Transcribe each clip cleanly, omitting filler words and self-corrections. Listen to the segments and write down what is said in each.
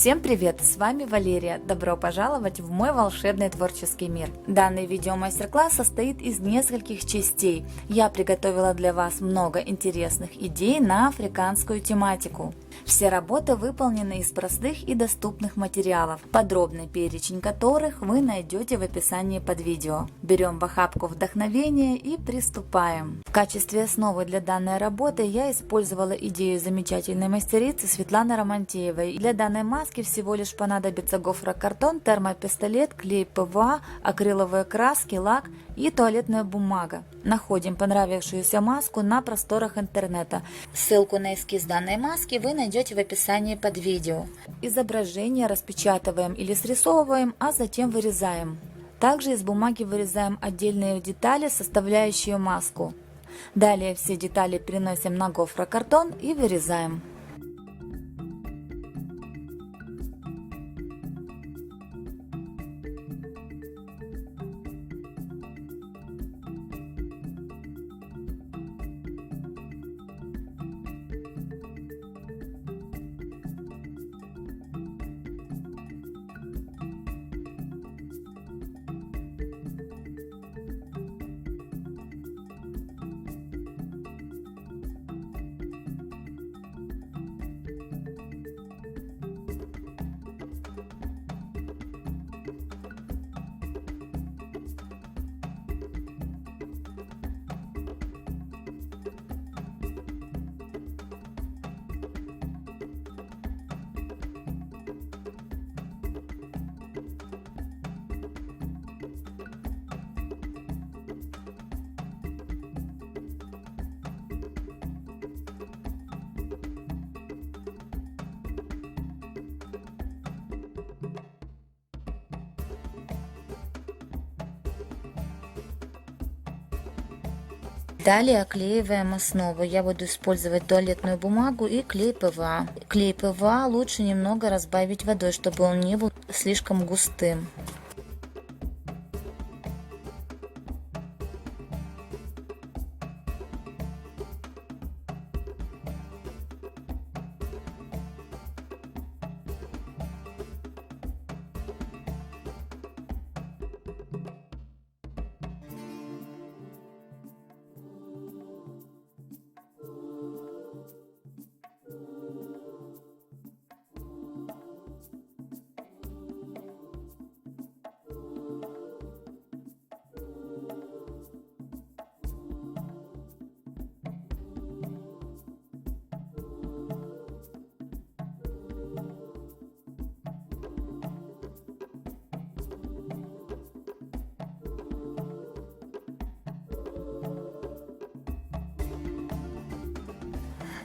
Всем привет! С вами Валерия. Добро пожаловать в мой волшебный творческий мир. Данный видеомастер-класс состоит из нескольких частей. Я приготовила для вас много интересных идей на африканскую тематику. Все работы выполнены из простых и доступных материалов, подробный перечень которых вы найдете в описании под видео. Берем в охапку вдохновения и приступаем. В качестве основы для данной работы я использовала идею замечательной мастерицы Светланы Романтеевой. Для данной маски всего лишь понадобится гофрокартон, термопистолет, клей ПВА, акриловые краски, лак и туалетная бумага. Находим понравившуюся маску на просторах интернета. Ссылку на эскиз данной маски вы найдете в описании под видео. Изображение распечатываем или срисовываем, а затем вырезаем. Также из бумаги вырезаем отдельные детали, составляющие маску. Далее все детали переносим на гофрокартон и вырезаем. Далее оклеиваем основу. Я буду использовать туалетную бумагу и клей ПВА. Клей ПВА лучше немного разбавить водой, чтобы он не был слишком густым.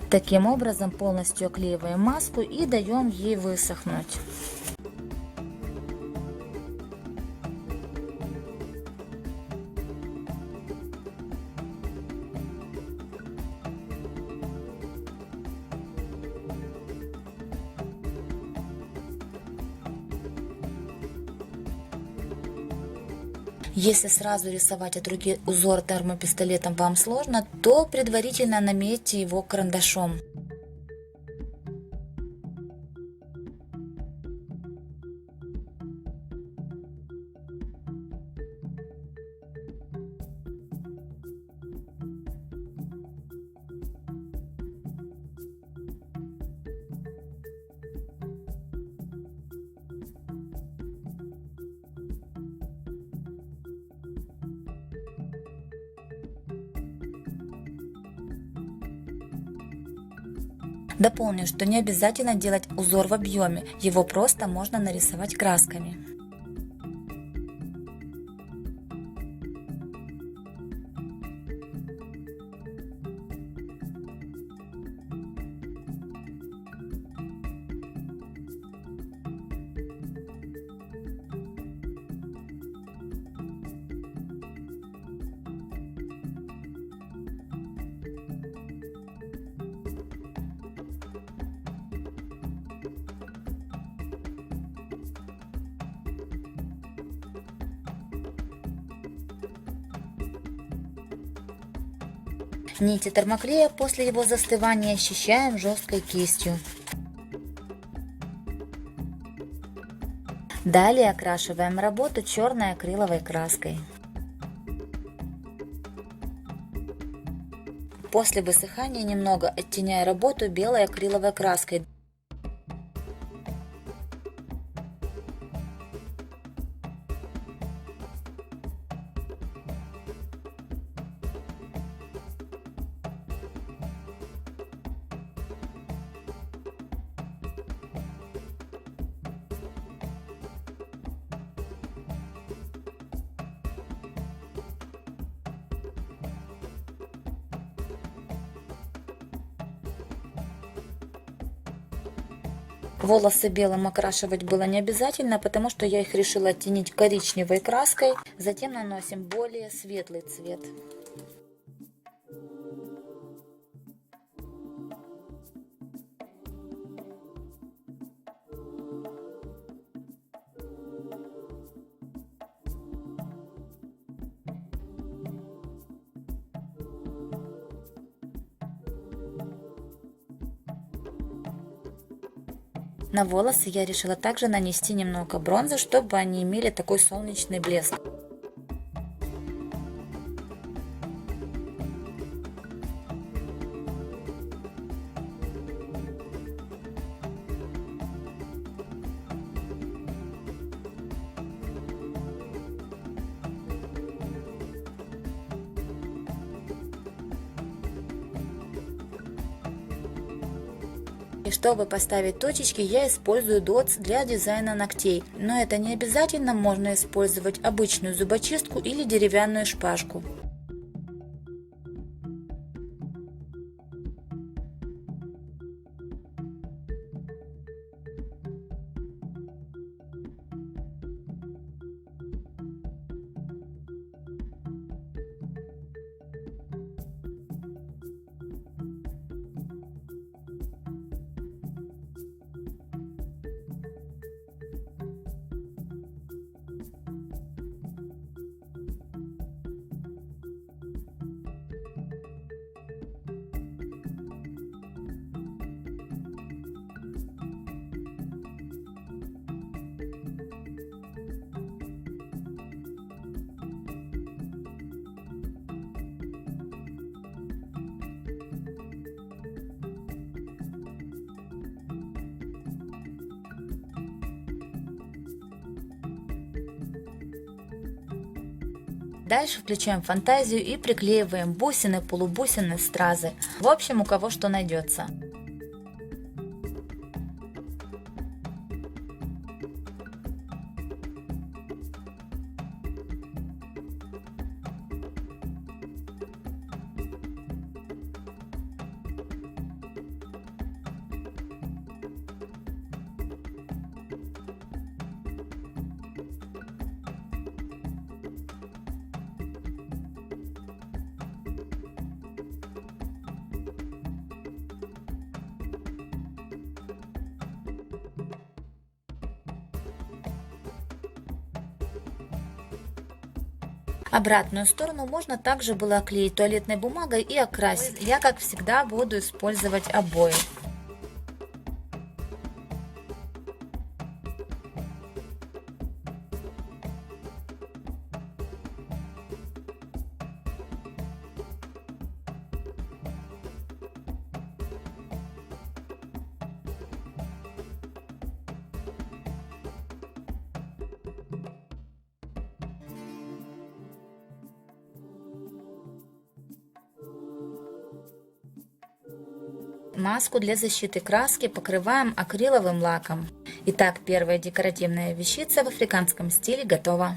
Таким образом полностью оклеиваем маску и даем ей высохнуть. Если сразу рисовать от руки узор термопистолетом вам сложно, то предварительно наметьте его карандашом. Дополню, что не обязательно делать узор в объеме, его просто можно нарисовать красками. Нити термоклея после его застывания очищаем жесткой кистью. Далее окрашиваем работу черной акриловой краской. После высыхания немного оттеняю работу белой акриловой краской. Волосы белым окрашивать было не обязательно, потому что я их решила оттенить коричневой краской. Затем наносим более светлый цвет. На волосы я решила также нанести немного бронзы, чтобы они имели такой солнечный блеск. И чтобы поставить точечки, я использую дотс для дизайна ногтей. Но это не обязательно, можно использовать обычную зубочистку или деревянную шпажку. Дальше включаем фантазию и приклеиваем бусины, полубусины, стразы. В общем, у кого что найдется. Обратную сторону можно также было оклеить туалетной бумагой и окрасить. Я, как всегда, буду использовать обои. Маску для защиты краски покрываем акриловым лаком. Итак, первая декоративная вещица в африканском стиле готова.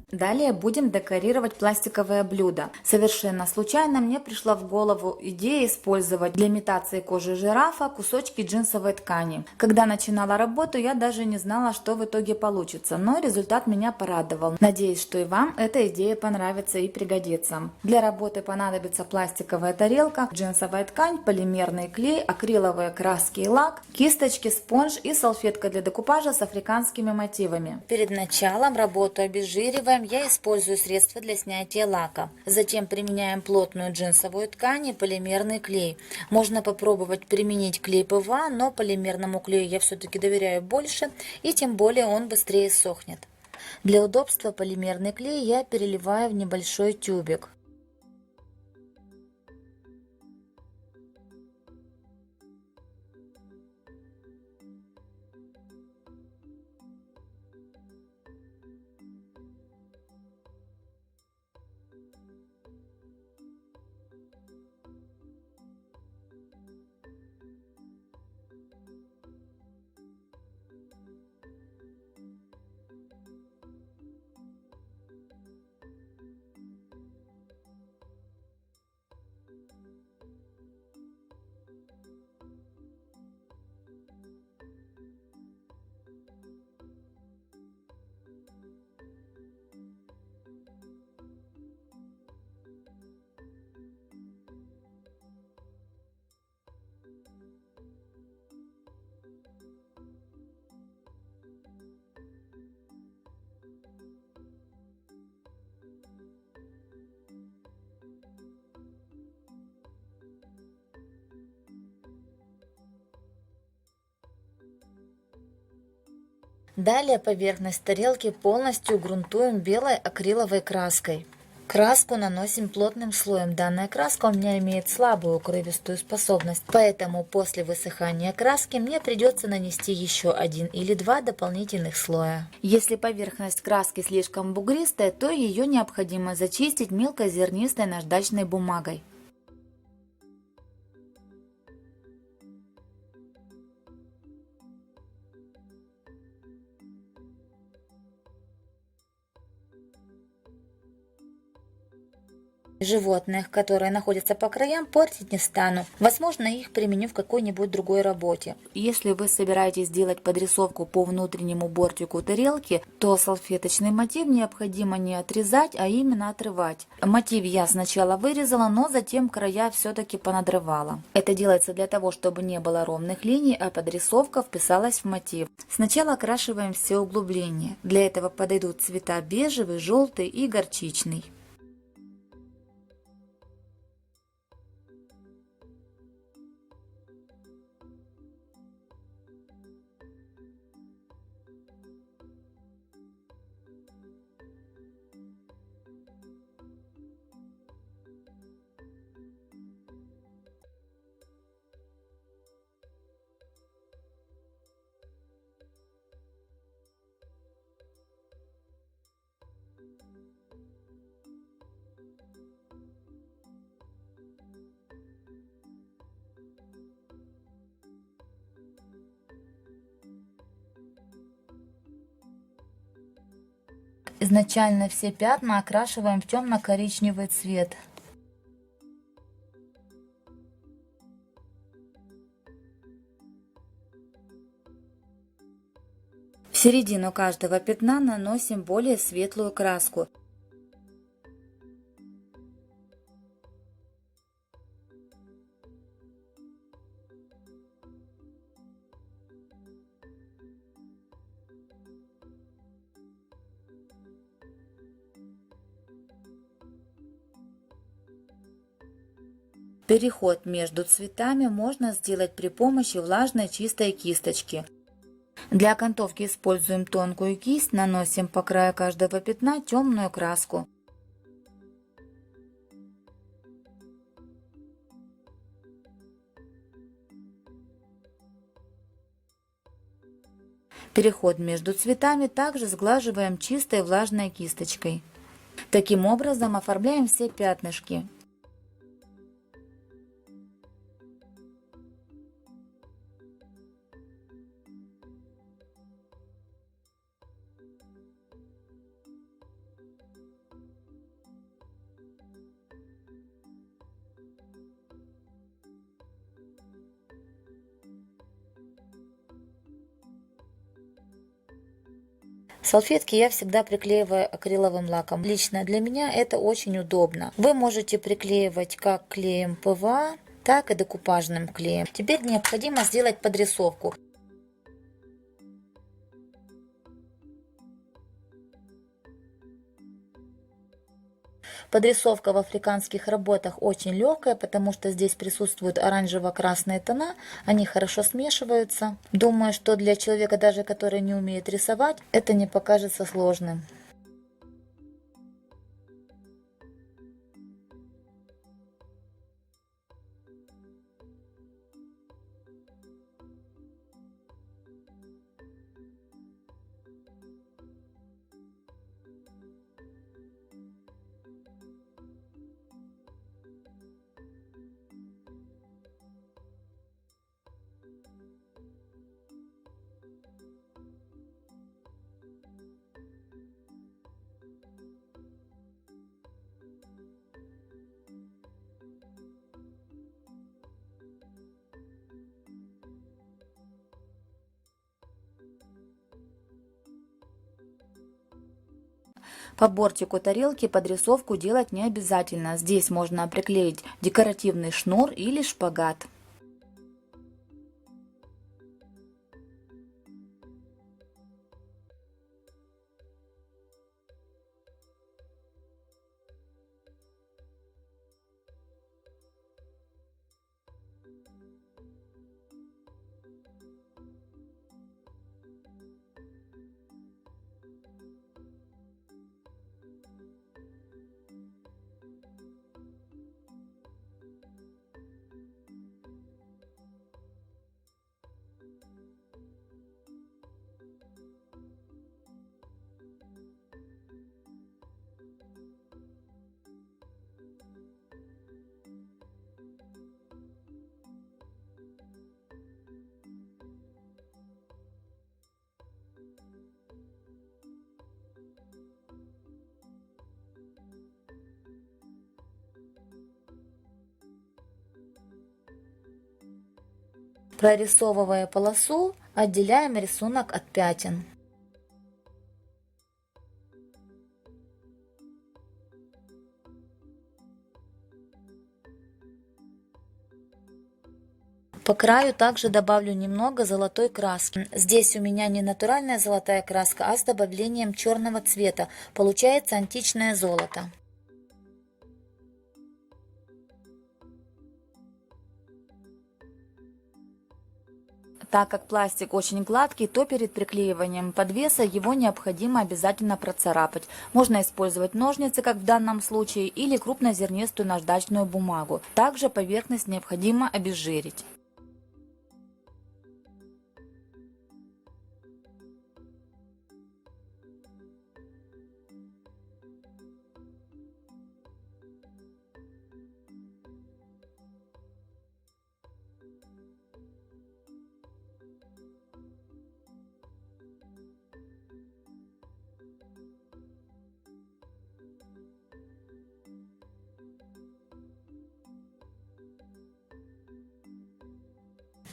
Далее будем декорировать пластиковое блюдо. Совершенно случайно мне пришла в голову идея использовать для имитации кожи жирафа кусочки джинсовой ткани. Когда начинала работу, я даже не знала, что в итоге получится, но результат меня порадовал. Надеюсь, что и вам эта идея понравится и пригодится. Для работы понадобится пластиковая тарелка, джинсовая ткань, полимерный клей, акриловые краски и лак, кисточки, спонж и салфетка для декупажа с африканскими мотивами. Перед началом работу обезжириваем заканчиваем, я использую средство для снятия лака. Затем применяем плотную джинсовую ткань и полимерный клей. Можно попробовать применить клей ПВА, но полимерному клею я все-таки доверяю больше, и тем более он быстрее сохнет. Для удобства полимерный клей я переливаю в небольшой тюбик. Далее поверхность тарелки полностью грунтуем белой акриловой краской. Краску наносим плотным слоем. Данная краска у меня имеет слабую укрывистую способность, поэтому после высыхания краски мне придется нанести еще один или два дополнительных слоя. Если поверхность краски слишком бугристая, то ее необходимо зачистить мелкозернистой наждачной бумагой. Животных, которые находятся по краям, портить не стану. Возможно, их применю в какой-нибудь другой работе. Если вы собираетесь делать подрисовку по внутреннему бортику тарелки, то салфеточный мотив необходимо не отрезать, а именно отрывать. Мотив я сначала вырезала, но затем края все-таки понадрывала. Это делается для того, чтобы не было ровных линий, а подрисовка вписалась в мотив. Сначала окрашиваем все углубления. Для этого подойдут цвета бежевый, желтый и горчичный. Изначально все пятна окрашиваем в темно-коричневый цвет. В середину каждого пятна наносим более светлую краску. Переход между цветами можно сделать при помощи влажной чистой кисточки. Для окантовки используем тонкую кисть, наносим по краю каждого пятна темную краску. Переход между цветами также сглаживаем чистой влажной кисточкой. Таким образом оформляем все пятнышки. Салфетки я всегда приклеиваю акриловым лаком. Лично для меня это очень удобно. Вы можете приклеивать как клеем ПВА, так и декупажным клеем. Теперь необходимо сделать подрисовку. Подрисовка в африканских работах очень легкая, потому что здесь присутствуют оранжево-красные тона, они хорошо смешиваются. Думаю, что для человека, даже который не умеет рисовать, это не покажется сложным. По бортику тарелки подрисовку делать не обязательно. Здесь можно приклеить декоративный шнур или шпагат. Прорисовывая полосу, отделяем рисунок от пятен. По краю также добавлю немного золотой краски. Здесь у меня не натуральная золотая краска, а с добавлением черного цвета. Получается античное золото. Так как пластик очень гладкий, то перед приклеиванием подвеса его необходимо обязательно процарапать. Можно использовать ножницы, как в данном случае, или крупнозернистую наждачную бумагу. Также поверхность необходимо обезжирить.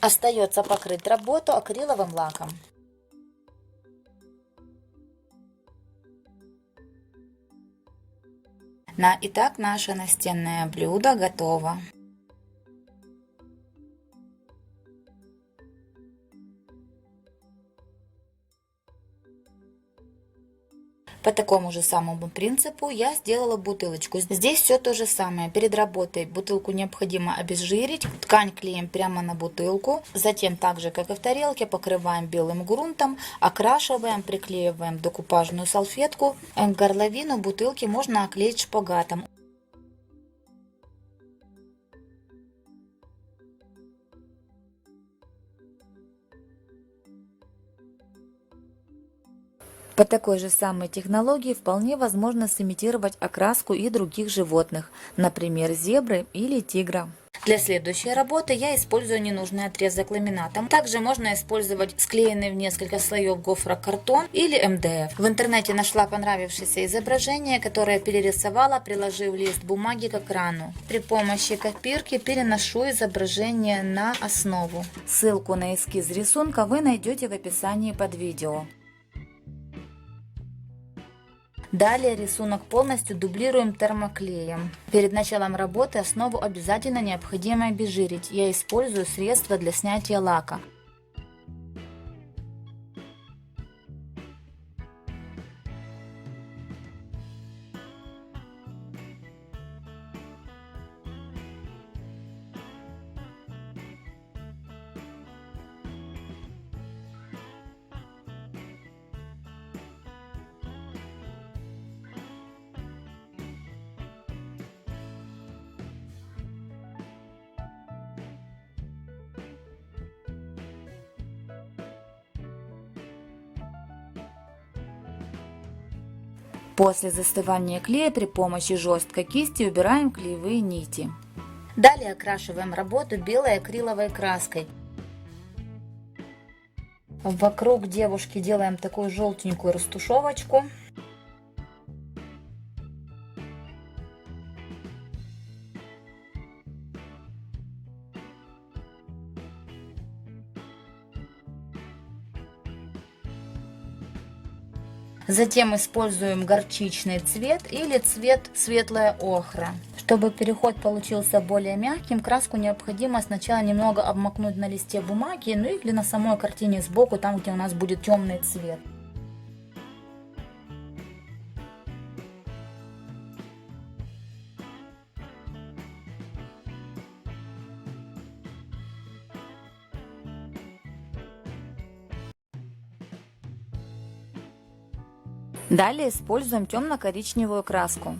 Остается покрыть работу акриловым лаком. Итак, наше настенное блюдо готово. По такому же самому принципу я сделала бутылочку. Здесь все то же самое. Перед работой бутылку необходимо обезжирить. Ткань клеим прямо на бутылку. Затем, так же как и в тарелке, покрываем белым грунтом, окрашиваем, приклеиваем декупажную салфетку. Горловину бутылки можно оклеить шпагатом. По такой же самой технологии вполне возможно сымитировать окраску и других животных, например, зебры или тигра. Для следующей работы я использую ненужный отрезок ламината. Также можно использовать склеенный в несколько слоев гофрокартон или МДФ. В интернете нашла понравившееся изображение, которое перерисовала, приложив лист бумаги к экрану. При помощи копирки переношу изображение на основу. Ссылку на эскиз рисунка вы найдете в описании под видео. Далее рисунок полностью дублируем термоклеем. Перед началом работы основу обязательно необходимо обезжирить. Я использую средство для снятия лака. После застывания клея при помощи жесткой кисти убираем клеевые нити. Далее окрашиваем работу белой акриловой краской. Вокруг девушки делаем такую желтенькую растушевочку. Затем используем горчичный цвет или цвет светлая охра. Чтобы переход получился более мягким, краску необходимо сначала немного обмакнуть на листе бумаги, ну или на самой картине сбоку, там где у нас будет темный цвет. Далее используем темно-коричневую краску.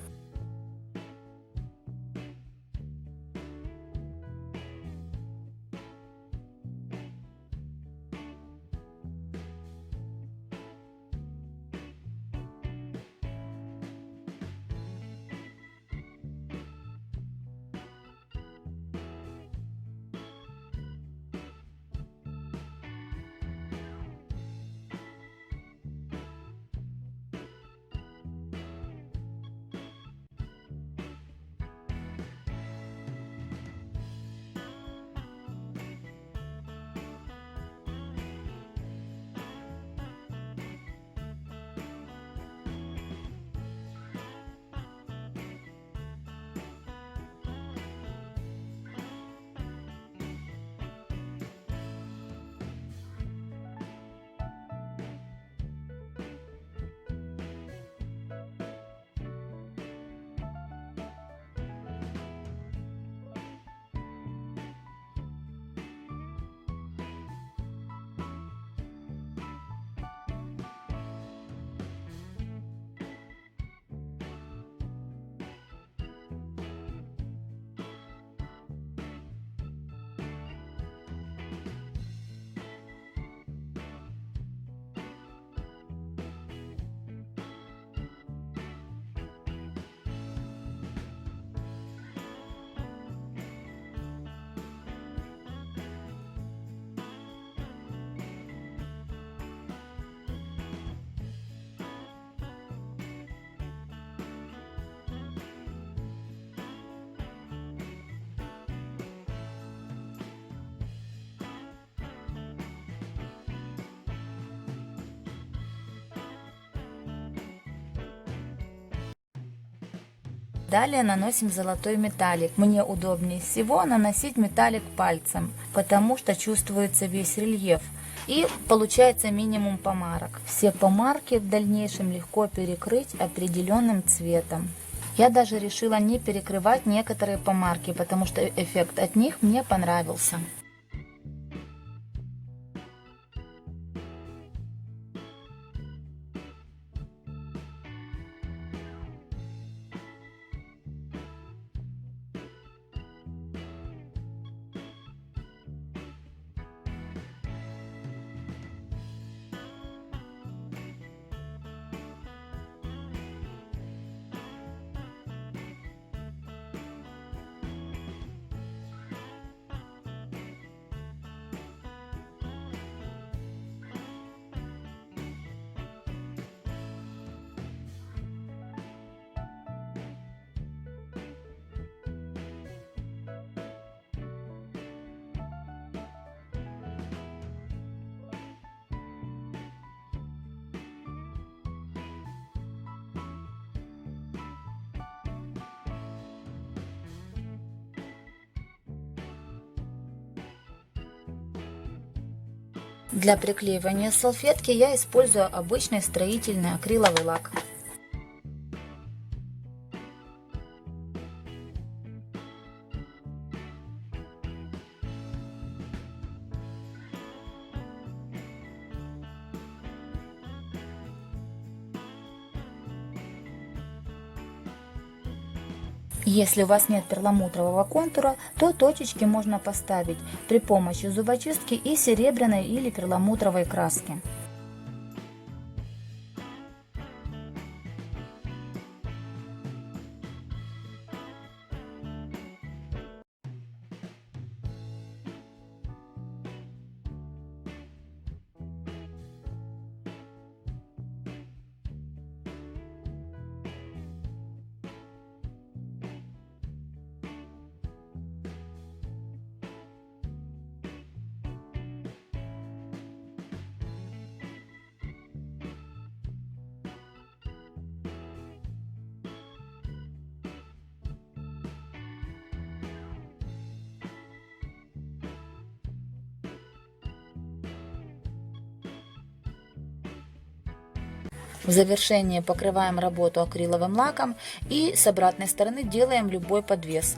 Далее наносим золотой металлик. Мне удобнее всего наносить металлик пальцем, потому что чувствуется весь рельеф и получается минимум помарок. Все помарки в дальнейшем легко перекрыть определенным цветом. Я даже решила не перекрывать некоторые помарки, потому что эффект от них мне понравился. Для приклеивания салфетки я использую обычный строительный акриловый лак. Если у вас нет перламутрового контура, то точечки можно поставить при помощи зубочистки и серебряной или перламутровой краски. В завершение покрываем работу акриловым лаком и с обратной стороны делаем любой подвес.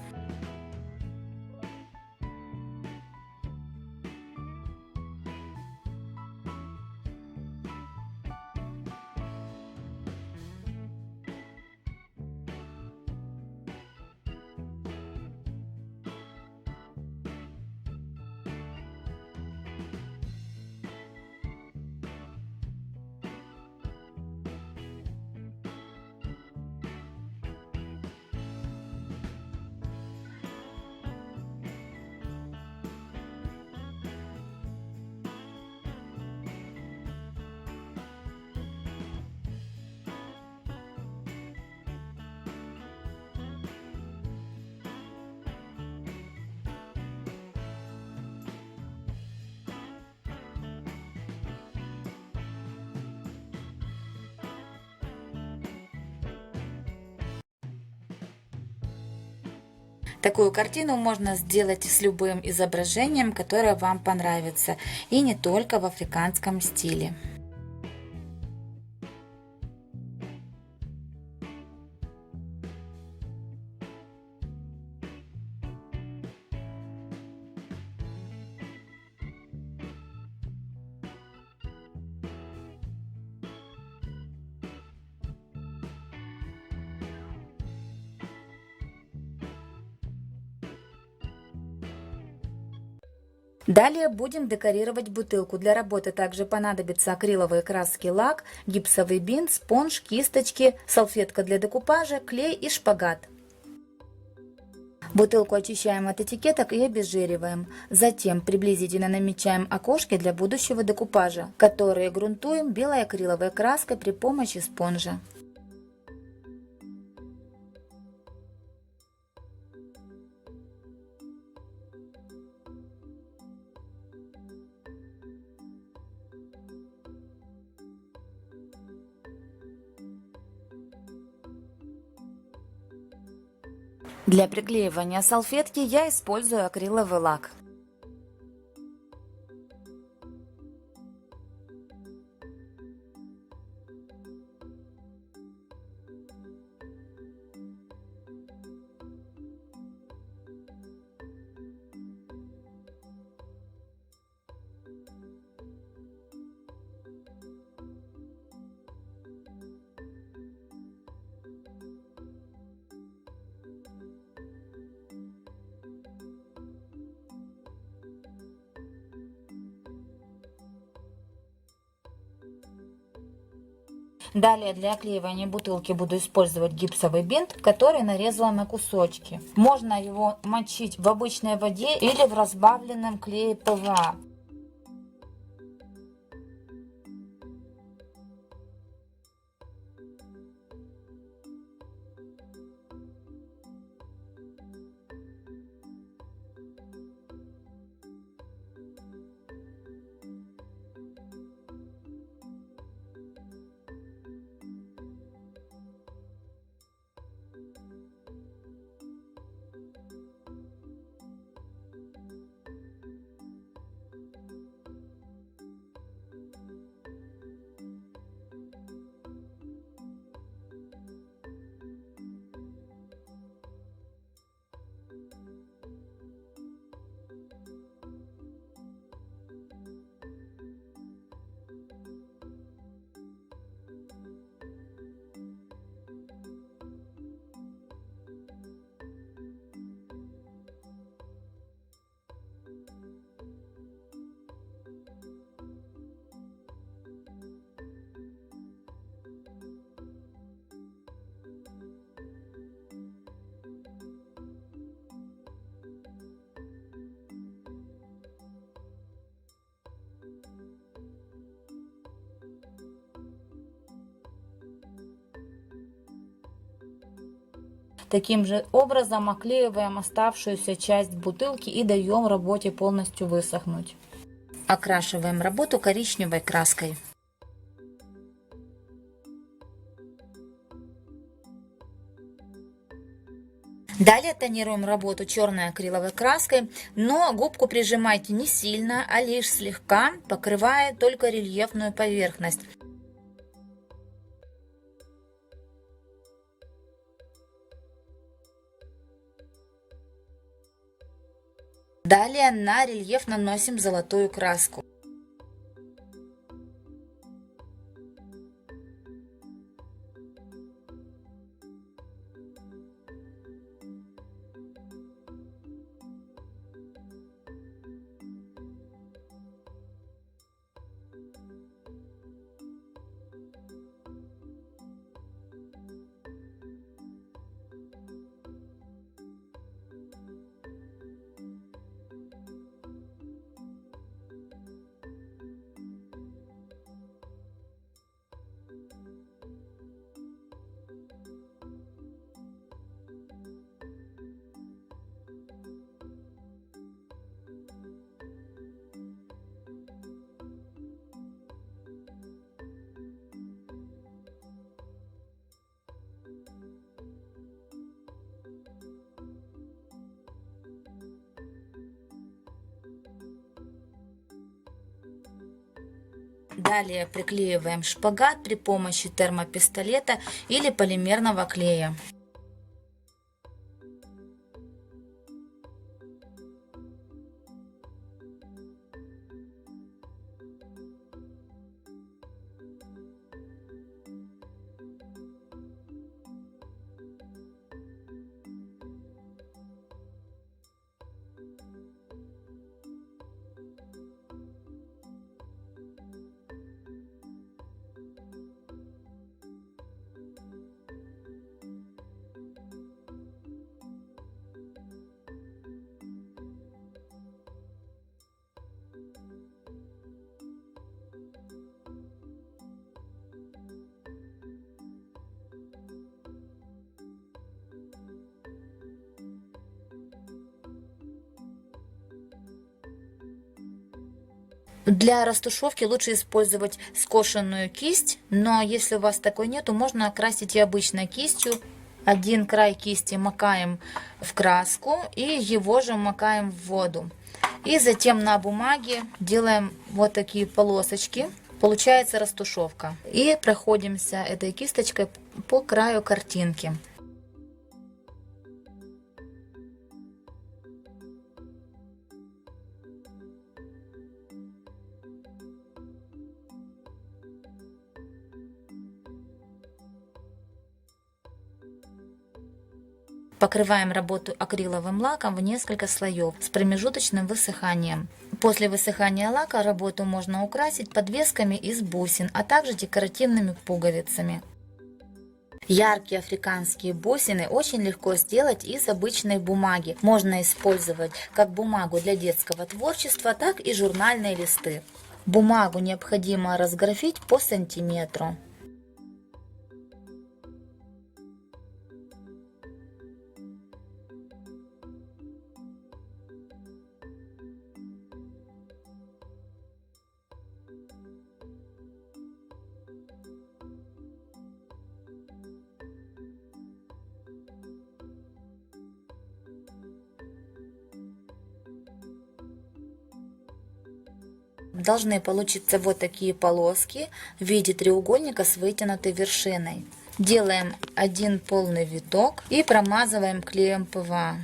Такую картину можно сделать с любым изображением, которое вам понравится, и не только в африканском стиле. Далее будем декорировать бутылку. Для работы также понадобятся акриловые краски, лак, гипсовый бинт, спонж, кисточки, салфетка для декупажа, клей и шпагат. Бутылку очищаем от этикеток и обезжириваем. Затем приблизительно намечаем окошки для будущего декупажа, которые грунтуем белой акриловой краской при помощи спонжа. Для приклеивания салфетки я использую акриловый лак. Далее для оклеивания бутылки буду использовать гипсовый бинт, который нарезала на кусочки. Можно его мочить в обычной воде или в разбавленном клее ПВА. Таким же образом оклеиваем оставшуюся часть бутылки и даем работе полностью высохнуть. Окрашиваем работу коричневой краской. Далее тонируем работу черной акриловой краской, но губку прижимайте не сильно, а лишь слегка, покрывая только рельефную поверхность. Далее на рельеф наносим золотую краску. Далее приклеиваем шпагат при помощи термопистолета или полимерного клея. Для растушевки лучше использовать скошенную кисть, но если у вас такой нету, можно красить и обычной кистью. Один край кисти макаем в краску и его же макаем в воду. И затем на бумаге делаем вот такие полосочки. Получается растушевка. И проходимся этой кисточкой по краю картинки. Покрываем работу акриловым лаком в несколько слоев с промежуточным высыханием. После высыхания лака работу можно украсить подвесками из бусин, а также декоративными пуговицами. Яркие африканские бусины очень легко сделать из обычной бумаги. Можно использовать как бумагу для детского творчества, так и журнальные листы. Бумагу необходимо разграфить по сантиметру. Должны получиться вот такие полоски в виде треугольника с вытянутой вершиной. Делаем один полный виток и промазываем клеем ПВА.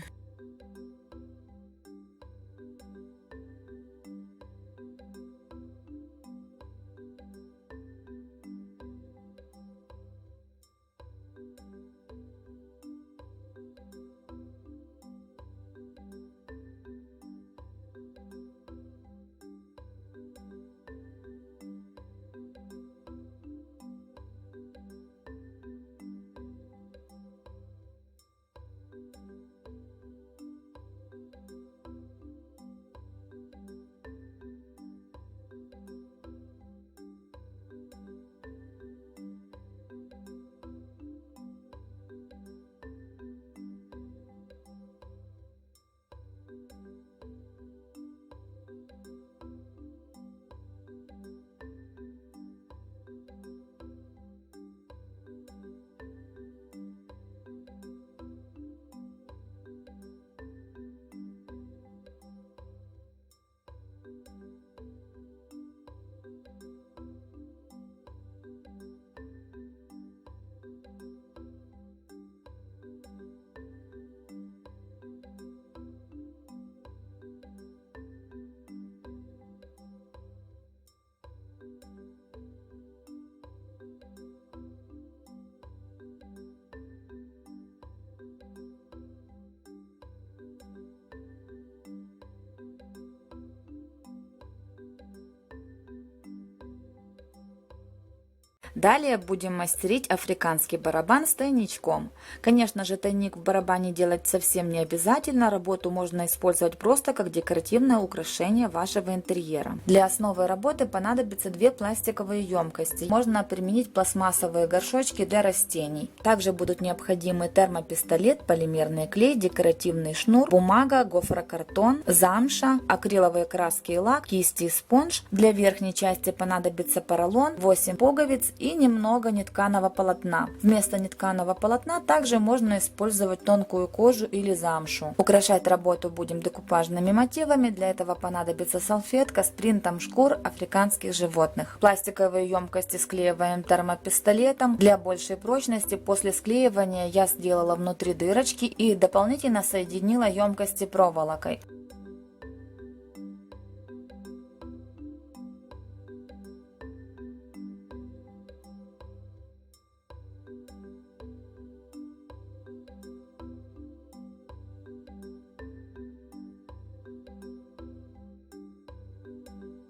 Далее будем мастерить африканский барабан с тайничком. Конечно же, тайник в барабане делать совсем не обязательно, работу можно использовать просто как декоративное украшение вашего интерьера. Для основы работы понадобится две пластиковые емкости. Можно применить пластмассовые горшочки для растений. Также будут необходимы термопистолет, полимерный клей, декоративный шнур, бумага, гофрокартон, замша, акриловые краски и лак, кисти и спонж. Для верхней части понадобится поролон, 8 пуговиц и немного нетканого полотна. Вместо нетканого полотна также можно использовать тонкую кожу или замшу. Украшать работу будем декупажными мотивами. Для этого понадобится салфетка с принтом шкур африканских животных. Пластиковые емкости склеиваем термопистолетом. Для большей прочности после склеивания я сделала внутри дырочки и дополнительно соединила емкости проволокой.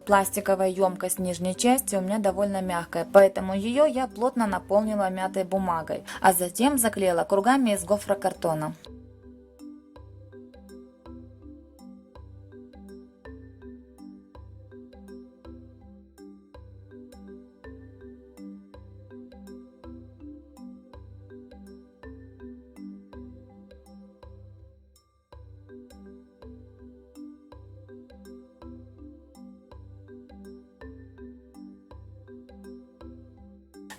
Пластиковая емкость нижней части у меня довольно мягкая, поэтому ее я плотно наполнила мятой бумагой, а затем заклеила кругами из гофрокартона.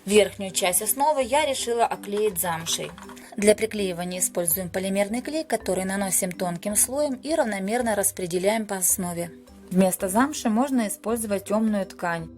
Верхнюю часть основы я решила оклеить замшей. Для приклеивания используем полимерный клей, который наносим тонким слоем и равномерно распределяем по основе. Вместо замши можно использовать темную ткань.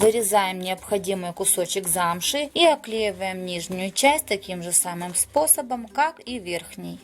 Вырезаем необходимый кусочек замши и оклеиваем нижнюю часть таким же самым способом, как и верхний.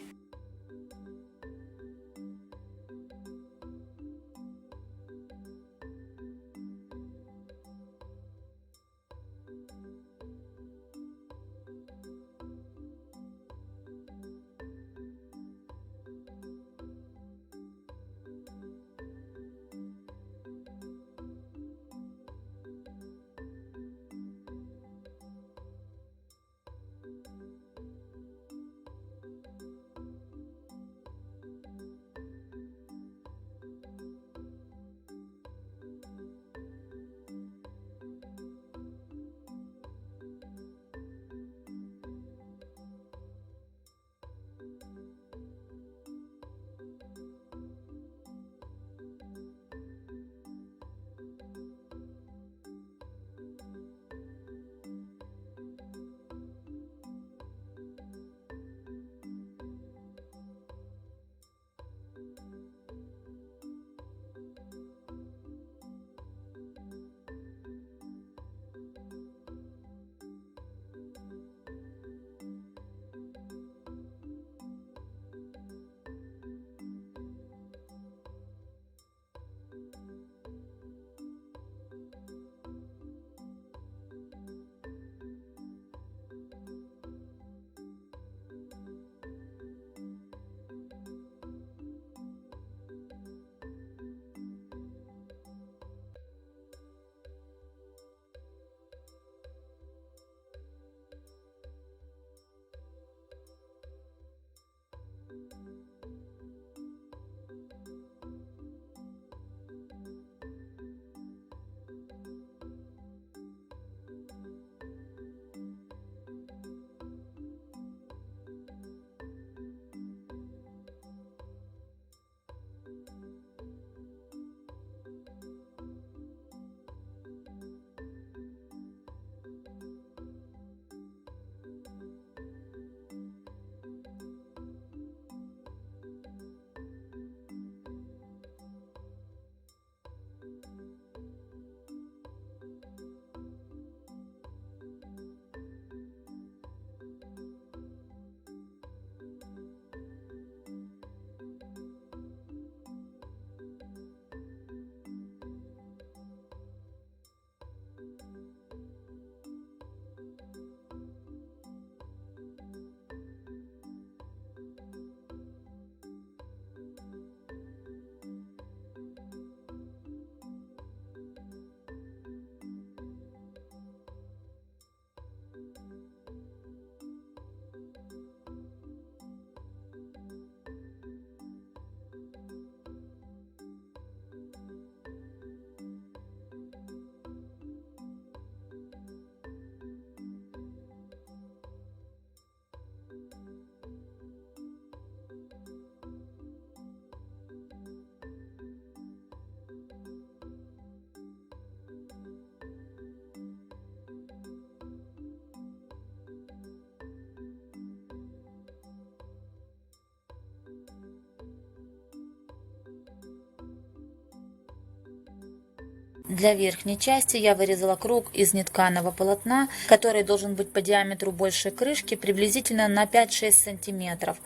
Для верхней части я вырезала круг из нетканого полотна, который должен быть по диаметру больше крышки, приблизительно на 5-6 сантиметров.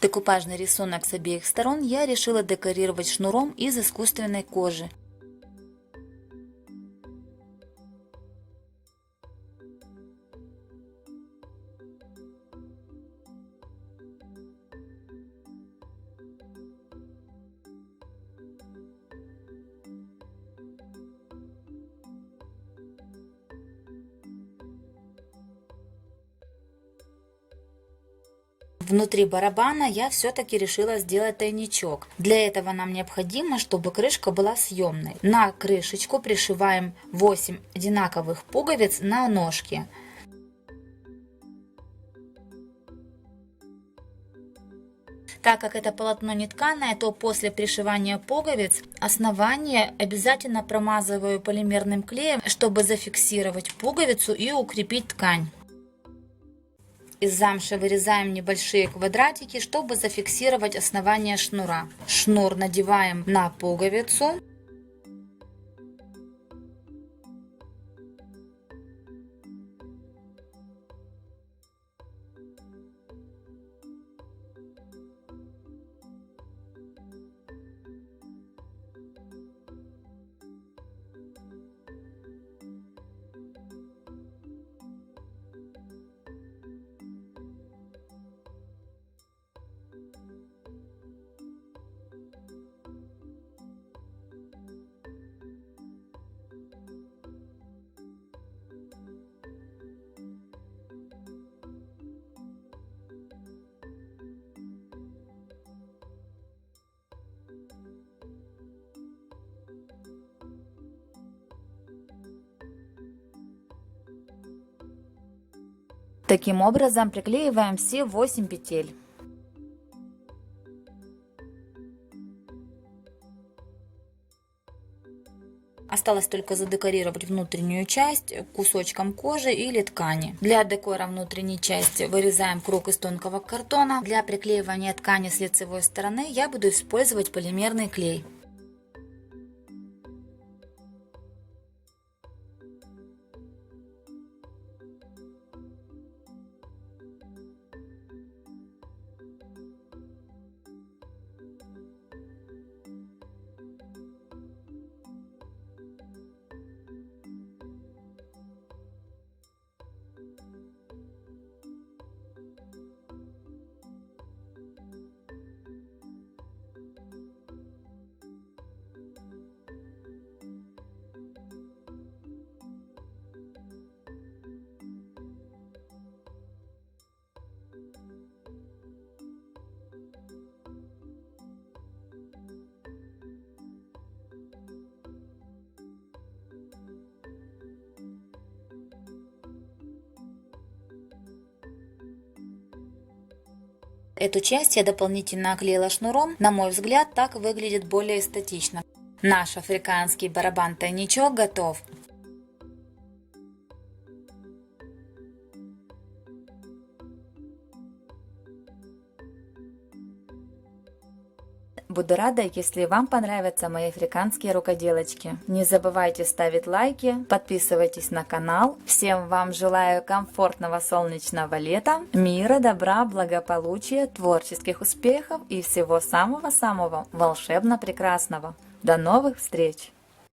Декупажный рисунок с обеих сторон я решила декорировать шнуром из искусственной кожи. Внутри барабана я все-таки решила сделать тайничок. Для этого нам необходимо, чтобы крышка была съемной. На крышечку пришиваем 8 одинаковых пуговиц на ножки. Так как это полотно не тканое, то после пришивания пуговиц основание обязательно промазываю полимерным клеем, чтобы зафиксировать пуговицу и укрепить ткань. Из замши вырезаем небольшие квадратики, чтобы зафиксировать основание шнура. Шнур надеваем на пуговицу. Таким образом приклеиваем все 8 петель. Осталось только задекорировать внутреннюю часть кусочком кожи или ткани. Для декора внутренней части вырезаем круг из тонкого картона. Для приклеивания ткани с лицевой стороны я буду использовать полимерный клей. Эту часть я дополнительно оклеила шнуром. На мой взгляд, так выглядит более эстетично. Наш африканский барабан-тайничок готов. Буду рада, если вам понравятся мои африканские рукоделочки. Не забывайте ставить лайки, подписывайтесь на канал. Всем вам желаю комфортного солнечного лета, мира, добра, благополучия, творческих успехов и всего самого-самого волшебно прекрасного. До новых встреч!